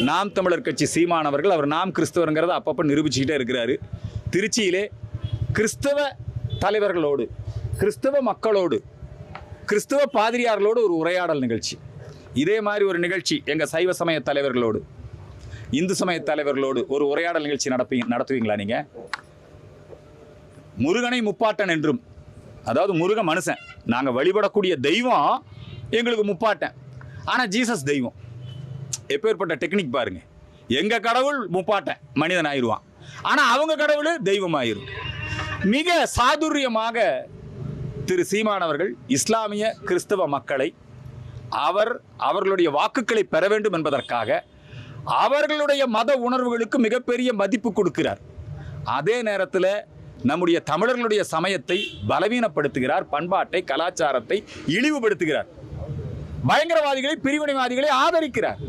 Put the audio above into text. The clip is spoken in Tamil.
நாம் தமிழர் கட்சி சீமானவர்கள் அவர் நாம் கிறிஸ்தவருங்கிறத அப்பப்போ நிரூபிச்சுக்கிட்டே இருக்கிறாரு. திருச்சியிலே கிறிஸ்தவ தலைவர்களோடு, கிறிஸ்தவ மக்களோடு, கிறிஸ்தவ பாதிரியார்களோடு ஒரு உரையாடல் நிகழ்ச்சி, இதே மாதிரி ஒரு நிகழ்ச்சி எங்கள் சைவ சமய தலைவர்களோடு, இந்து சமய தலைவர்களோடு ஒரு உரையாடல் நிகழ்ச்சி நடத்துவீங்களா நீங்கள்? முருகனை முப்பாட்டன் என்றும், அதாவது முருக மனுஷன், நாங்கள் வழிபடக்கூடிய தெய்வம் எங்களுக்கு முப்பாட்டன், ஆனால் ஜீசஸ் தெய்வம். எப்பேற்பட்ட டெக்னிக் பாருங்க. எங்கள் கடவுள் முப்பாட்டன் மனிதன் ஆயிடுவான், ஆனால் அவங்க கடவுள் தெய்வம் ஆயிரும். மிக சாதுரியமாக திரு சீமானவர்கள் இஸ்லாமிய கிறிஸ்தவ மக்களை அவர்களுடைய வாக்குகளை பெற வேண்டும் என்பதற்காக அவர்களுடைய மத உணர்வுகளுக்கு மிகப்பெரிய மதிப்பு கொடுக்கிறார். அதே நேரத்தில் நம்முடைய தமிழர்களுடைய சமயத்தை பலவீனப்படுத்துகிறார், பண்பாட்டை, கலாச்சாரத்தை இழிவுபடுத்துகிறார், பயங்கரவாதிகளை, பிரிவினைவாதிகளை ஆதரிக்கிறார்.